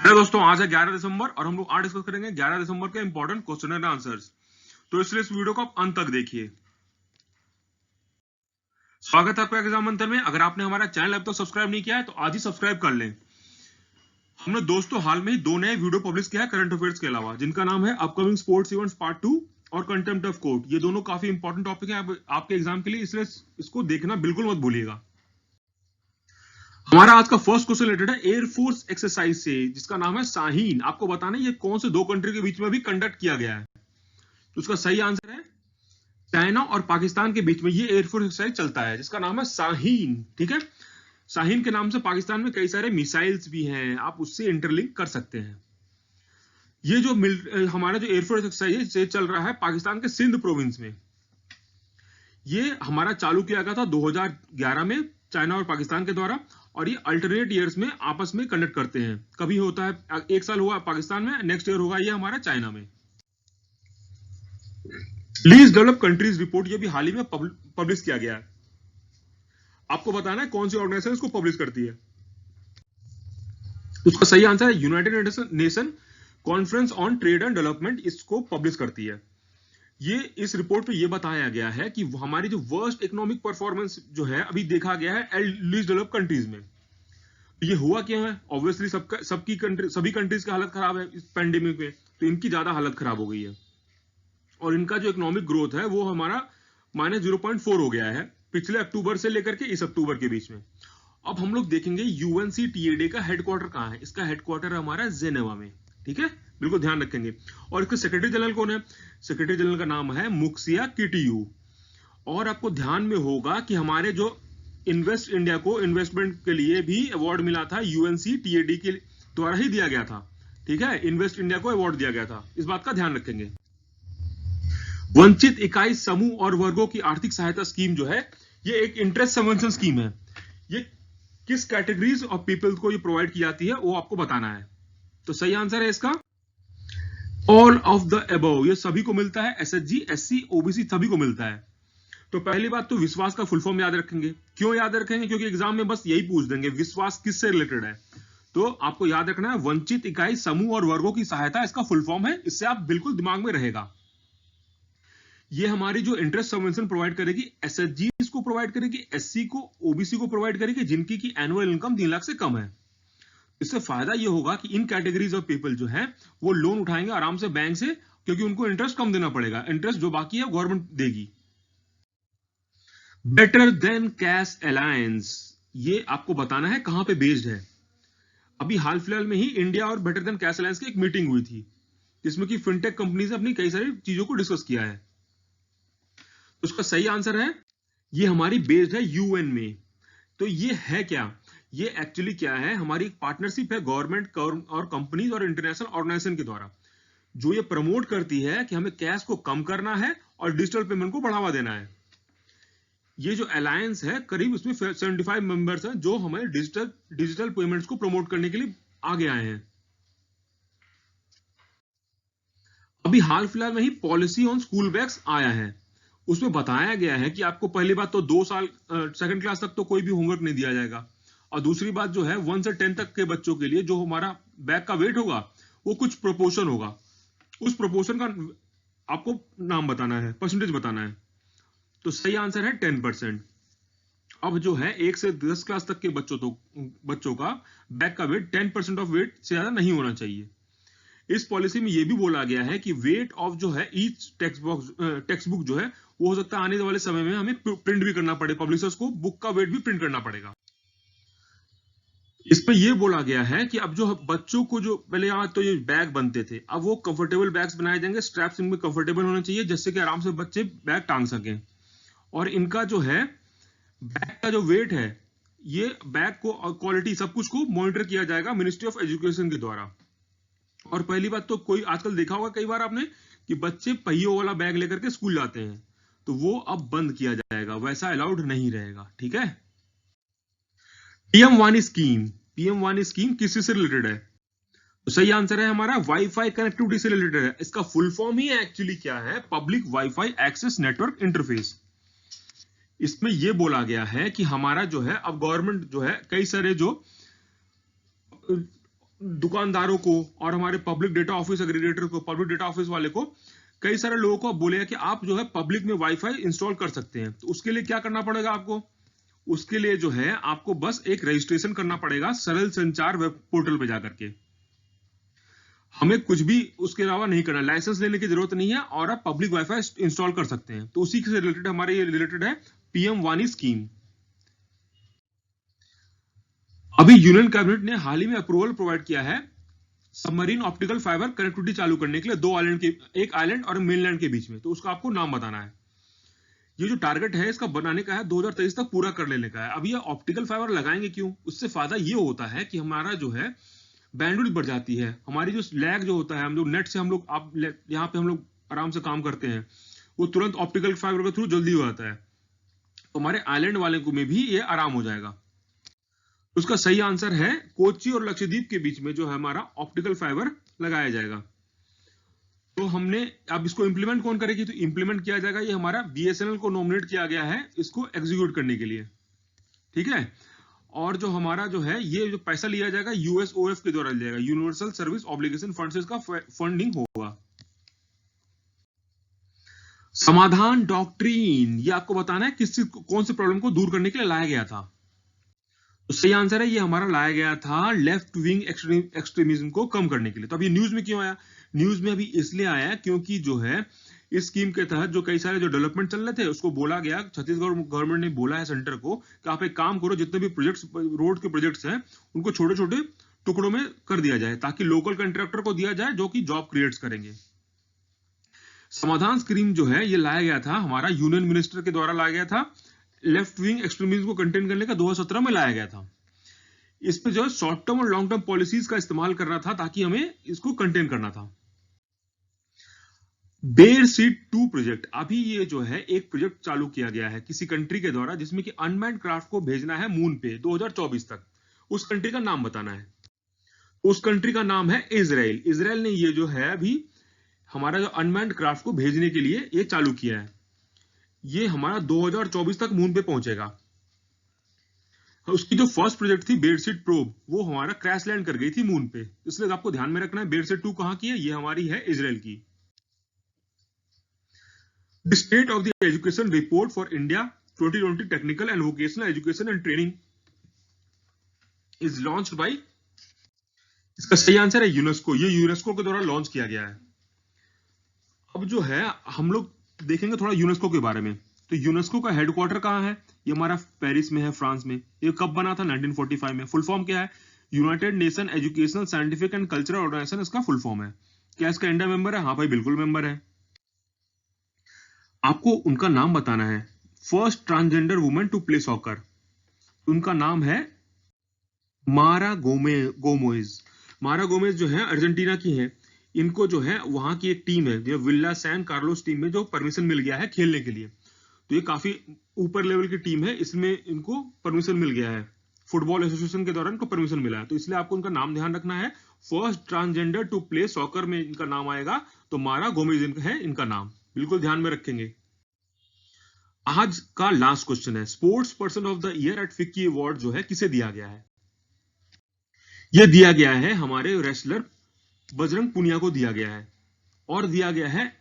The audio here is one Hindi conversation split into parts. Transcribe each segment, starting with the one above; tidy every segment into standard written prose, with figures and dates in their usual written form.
हेलो दोस्तों, आज है 11 दिसंबर और हम लोग आज डिस्कस करेंगे 11 दिसंबर के इंपॉर्टेंट क्वेश्चन एंड आंसर्स। तो इसलिए इस वीडियो को आप अंत तक देखिए। स्वागत है आपका एग्जाम मंत्र में। अगर आपने हमारा चैनल अब तक सब्सक्राइब नहीं किया है तो आज ही सब्सक्राइब कर लें। हमने दोस्तों हाल में ही 2 नए वीडियो पब्लिश किया है करंट अफेयर्स के अलावा, जिनका नाम है अपकमिंग स्पोर्ट्स इवेंट्स पार्ट 2 और कंटेम्प्ट ऑफ कोर्ट। ये दोनों काफी इंपॉर्टेंट टॉपिक है आपके एग्जाम के लिए, इसलिए इसको देखना बिल्कुल मत भूलिएगा। हमारा आज का फर्स्ट क्वेश्चन रिलेटेड है एयरफोर्स एक्सरसाइज से, जिसका नाम है शाहीन। आपको बताना है ये कौन से 2 कंट्री के बीच में भी कंडक्ट किया गया है। तो उसका सही आंसर है चाइना और पाकिस्तान के बीच में ये एयरफोर्स एक्सरसाइज चलता है, जिसका नाम है शाहीन। ठीक है, शाहीन के नाम से पाकिस्तान में कई सारे मिसाइल्स भी हैं, आप उससे इंटरलिंक कर सकते हैं। ये जो हमारा जो एयरफोर्स एक्सरसाइज है चल रहा है पाकिस्तान के सिंध प्रोविंस में। ये हमारा चालू किया गया था 2011 में चाइना और पाकिस्तान के द्वारा, और ये अल्टरनेट ईयर्स में आपस में कंडक्ट करते हैं। कभी होता है एक साल हुआ पाकिस्तान में, नेक्स्ट ईयर होगा ये हमारा चाइना में। लीस्ट डेवलप कंट्रीज रिपोर्ट ये भी हाल ही में पब्लिश किया गया है। आपको बताना है कौन सी ऑर्गेनाइजेशन इसको पब्लिश करती है। उसका सही आंसर है United nation conference on trade and development, इसको पब्लिश करती है। ये इस रिपोर्ट में ये बताया गया है कि हमारी जो वर्स्ट इकोनॉमिक परफॉर्मेंस जो है अभी देखा गया है लीस्ट डेवलप कंट्रीज में। ये हुआ क्या है, ऑब्वियसली सभी कंट्रीज की हालत खराब है इस पैंडेमिक में, तो इनकी ज्यादा हालत खराब हो गई है और इनका जो इकोनॉमिक ग्रोथ है वो हमारा -0.4 हो गया है पिछले अक्टूबर से लेकर के इस अक्टूबर के बीच में। अब हम लोग देखेंगे यूएनसीटीएडी का हेडक्वार्टर कहां है। इसका हेडक्वार्टर है हमारा जेनेवा में। ठीक है, बिल्कुल ध्यान रखेंगे। और इसके सेक्रेटरी जनरल कौन है? सेक्रेटरी जनरल का नाम है मुक्सिया किटियू। और आपको ध्यान में होगा कि हमारे जो इन्वेस्ट इंडिया को इन्वेस्टमेंट के लिए भी अवार्ड मिला था, यूएनसीटीएडी के द्वारा ही दिया गया था। ठीक है, इन्वेस्ट इंडिया को अवार्ड दिया गया था, इस बात का ध्यान रखेंगे। वंचित इकाई समूह और वर्गों की आर्थिक सहायता स्कीम जो है ये एक इंटरेस्ट सबवेंशन स्कीम है। ये किस कैटेगरीज ऑफ पीपल को ये प्रोवाइड की जाती है वो आपको बताना है। तो सही आंसर है इसका ऑल ऑफ द अबव। ये सभी को मिलता है, एसएचजी, एससी, ओबीसी सभी को मिलता है। तो पहली बात तो विश्वास का फुल फॉर्म याद रखेंगे। क्यों याद रखेंगे? क्योंकि एग्जाम में बस यही पूछ देंगे विश्वास किससे रिलेटेड है। तो आपको याद रखना है वंचित इकाई समूह और वर्गों की सहायता, इसका फुल फॉर्म है। इससे आप बिल्कुल दिमाग में रहेगा। ये हमारी जो इंटरेस्ट सबवेंशन प्रोवाइड करेगी, एसएचजी को प्रोवाइड करेगी, एससी को, ओबीसी को प्रोवाइड करेगी जिनकी की एनुअल इनकम 3 लाख से कम है। इससे फायदा ये होगा कि इन कैटेगरीज ऑफ पीपल जो है वो लोन उठाएंगे आराम से बैंक से, क्योंकि उनको इंटरेस्ट कम देना पड़ेगा। इंटरेस्ट जो बाकी है गवर्नमेंट देगी। बेटर देन कैश अलायंस, ये आपको बताना है कहां पे बेस्ड है। अभी हाल फिलहाल में ही इंडिया और बेटर देन कैश अलायंस की एक मीटिंग हुई थी, जिसमें कि फिनटेक कंपनी से अपनी कई सारी चीजों को डिस्कस किया है। उसका सही आंसर है ये हमारी बेस्ड है यूएन में। तो ये है क्या? ये एक्चुअली क्या है, हमारी एक पार्टनरशिप है गवर्नमेंट और कंपनीज और इंटरनेशनल ऑर्गेनाइजेशन के द्वारा, जो ये प्रमोट करती है कि हमें कैश को कम करना है और डिजिटल पेमेंट को बढ़ावा देना है। ये जो अलायंस है करीब उसमें 75 मेंबर्स हैं जो हमें डिजिटल पेमेंट्स को प्रमोट करने के लिए आगे आए हैं। अभी हाल फिलहाल में ही पॉलिसी ऑन स्कूल बैग्स आया है। उसमें बताया गया है कि आपको पहली बात तो 2 साल सेकंड क्लास तक तो कोई भी होमवर्क नहीं दिया जाएगा, और दूसरी बात जो है 1 से 10 तक के बच्चों के लिए जो हमारा बैग का वेट होगा वो कुछ प्रोपोर्शन होगा। उस प्रोपोर्शन का आपको नाम बताना है, परसेंटेज बताना है। तो सही आंसर है 10%। अब जो है 1 से 10 क्लास तक के बच्चों का बैग का वेट 10% ऑफ वेट से ज्यादा नहीं होना चाहिए। इस पॉलिसी में यह भी बोला गया है कि वेट ऑफ जो है ईच टेक्स्ट बुक जो है वो हो सकता है आने वाले समय में हमें प्रिंट भी करना पड़े, पब्लिशर्स को बुक का वेट भी प्रिंट करना पड़ेगा। इस पे ये बोला गया है कि अब जो बच्चों को जो पहले यहाँ तो ये बैग बनते थे, अब वो कंफर्टेबल बैग्स बनाए जाएंगे। स्ट्रैप्स इनमें कंफर्टेबल होने चाहिए जिससे कि आराम से बच्चे बैग टांग सकें। और इनका जो है बैग का जो वेट है, ये बैग को क्वालिटी सब कुछ को मॉनिटर किया जाएगा मिनिस्ट्री ऑफ एजुकेशन के द्वारा। और पहली बात तो कोई आजकल देखा होगा कई बार आपने कि बच्चे पहियों वाला बैग लेकर के स्कूल जाते हैं, तो वो अब बंद किया जाएगा, वैसा अलाउड नहीं रहेगा। ठीक है। पीएम वानी स्कीम किससे से रिलेटेड है? तो सही आंसर है हमारा वाईफाई कनेक्टिविटी से रिलेटेड है। इसका फुल फॉर्म ही एक्चुअली क्या है, public WiFi access network interface. इसमें यह बोला गया है कि हमारा जो है अब गवर्नमेंट जो है कई सारे जो दुकानदारों को और हमारे पब्लिक डेटा ऑफिस एग्रीगेटर को, पब्लिक डेटा ऑफिस वाले को, कई सारे लोगों को बोले कि आप जो है पब्लिक में वाईफाई इंस्टॉल कर सकते हैं। तो उसके लिए क्या करना पड़ेगा आपको? उसके लिए जो है आपको बस एक रजिस्ट्रेशन करना पड़ेगा सरल संचार वेब पोर्टल पे जाकर के। हमें कुछ भी उसके अलावा नहीं करना, लाइसेंस लेने की जरूरत नहीं है और आप पब्लिक वाईफाई इंस्टॉल कर सकते हैं। तो उसी से रिलेटेड हमारे ये रिलेटेड है पीएम वानी स्कीम। अभी यूनियन कैबिनेट ने हाल ही में अप्रूवल प्रोवाइड किया है सबमरीन ऑप्टिकल फाइबर कनेक्टिविटी चालू करने के लिए दो आइलैंड के, एक आइलैंड और मेनलैंड के बीच में। तो उसका आपको नाम बताना है। ये जो टारगेट है इसका बनाने का है 2023 तक पूरा कर लेने का है। अब ये ऑप्टिकल फाइबर लगाएंगे क्यों? उससे फायदा ये होता है कि हमारा जो है बैंडविड्थ बढ़ जाती है, हमारी जो लैग जो होता है, हम लोग नेट से हम लोग आप यहाँ पे हम लोग आराम से काम करते हैं, वो तुरंत ऑप्टिकल फाइबर के थ्रू जल्दी हो जाता है। तो हमारे आइलैंड वाले को में भी ये आराम हो जाएगा। उसका सही आंसर है कोच्चि और लक्षद्वीप के बीच में जो है हमारा ऑप्टिकल फाइबर लगाया जाएगा। तो हमने अब इसको इंप्लीमेंट कौन करेगी? तो इंप्लीमेंट किया जाएगा, ये हमारा बीएसएनएल को नॉमिनेट किया गया है इसको एग्जीक्यूट करने के लिए, ठीक है। और जो हमारा जो है ये जो पैसा लिया जाएगा यूएसओएफ के द्वारा लिया जाएगा, यूनिवर्सल सर्विस ऑब्लिगेशन फंड से इसका फंडिंग होगा। समाधान डॉक्ट्रिन, ये आपको बताना है किस चीज कौन से प्रॉब्लम को दूर करने के लिए लाया गया था। तो सही आंसर है ये हमारा लाया गया था लेफ्ट विंग एक्सट्रीमिज्म को कम करने के लिए। तो अब ये न्यूज में क्यों आया? न्यूज में अभी इसलिए आया क्योंकि जो है इस स्कीम के तहत जो कई सारे जो डेवलपमेंट चल रहे थे उसको बोला गया, छत्तीसगढ़ गवर्नमेंट ने बोला है सेंटर को कि आप एक काम करो, जितने भी प्रोजेक्ट्स रोड के प्रोजेक्ट्स हैं उनको छोटे छोटे टुकड़ों में कर दिया जाए ताकि लोकल कंट्रैक्टर को दिया जाए जो कि जॉब क्रिएट्स करेंगे। समाधान स्कीम जो है ये लाया गया था हमारा यूनियन मिनिस्टर के द्वारा लाया गया था, लेफ्ट विंग एक्सट्रीमिज्म को कंटेन करने का 2017 में लाया गया था। इसमें जो है शॉर्ट टर्म और लॉन्ग टर्म पॉलिसीज का इस्तेमाल करना था ताकि हमें इसको कंटेन करना था। बेर सीड 2 प्रोजेक्ट, अभी ये जो है एक प्रोजेक्ट चालू किया गया है किसी कंट्री के द्वारा जिसमें कि अनमैन्ड क्राफ्ट को भेजना है मून पे 2024 तक। उस कंट्री का नाम बताना है। उस कंट्री का नाम है इजराइल। इजराइल ने ये जो है अभी हमारा जो अनमैन्ड क्राफ्ट को भेजने के लिए ये चालू किया है। ये हमारा 2024 तक मून पे पहुंचेगा। उसकी जो फर्स्ट प्रोजेक्ट थी बेडशीट प्रोब वो हमारा क्रैश लैंड कर गई थी मून पे, इसलिए आपको ध्यान में रखना है बेडशीट 2 कहां की है, ये हमारी है इजराइल की। The state of the education report for India 2020 technical and vocational education and training is launched by, इसका सही आंसर है यूनेस्को। ये यूनेस्को के द्वारा लॉन्च किया गया है। अब जो है हम लोग देखेंगे थोड़ा यूनेस्को के बारे में। तो यूनेस्को का हेडक्वार्टर कहाँ है? ये हमारा पेरिस में है, फ्रांस में। ये कब बना था? 1945 में। फुल फॉर्म क्या है? United Nation Educational Scientific and Cultural Organisation इसका फुल फॉर्म है। क्या इसका इंडिया मेंबर है? हाँ भाई बिल्कुल मेंबर है। आपको उनका नाम बताना है। First transgender women to play soccer, उनका नाम है मारा गोमेज। मारा गोमेज जो है अर्जेंटीना की है। इनको जो है वहां की एक टीम है जो विल्ला सैन कार्लोस टीम में जो परमिशन मिल गया है खेलने के लिए। तो ये काफी ऊपर लेवल की टीम है, इसमें इनको परमिशन मिल गया है, फुटबॉल एसोसिएशन के द्वारा इनको परमिशन मिला है। तो इसलिए आपको उनका नाम ध्यान रखना है। First transgender to play soccer में इनका नाम आएगा, तो मारा गोमेज है इनका नाम, बिल्कुल ध्यान में रखेंगे। आज का लास्ट क्वेश्चन है, sports person of the year at FICCI award जो है किसे दिया गया है? यह दिया गया है हमारे रेसलर बजरंग पुनिया को दिया गया है, और दिया गया है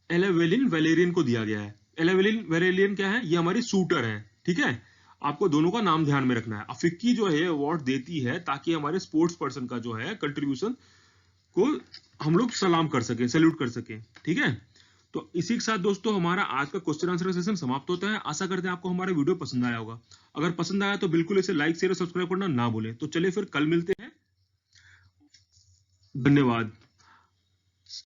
एलेवेलिन वेलेरियन को दिया गया है। एलेवेलिन वेलेरियन क्या है? ये हमारी शूटर है, ठीक है। आपको दोनों का नाम ध्यान में रखना है। अफिक्की जो है अवार्ड देती है ताकि हमारे स्पोर्ट्स पर्सन का जो है कंट्रीब्यूशन को हम लोग सलाम कर सके, सैल्यूट कर सके, ठीक है। तो इसी के साथ दोस्तों हमारा आज का क्वेश्चन आंसर सेशन समाप्त होता है। आशा करते हैं आपको हमारा वीडियो पसंद आया होगा। अगर पसंद आया तो बिल्कुल इसे लाइक शेयर और सब्सक्राइब करना ना भूलें। तो चलिए फिर कल मिलते हैं। धन्यवाद।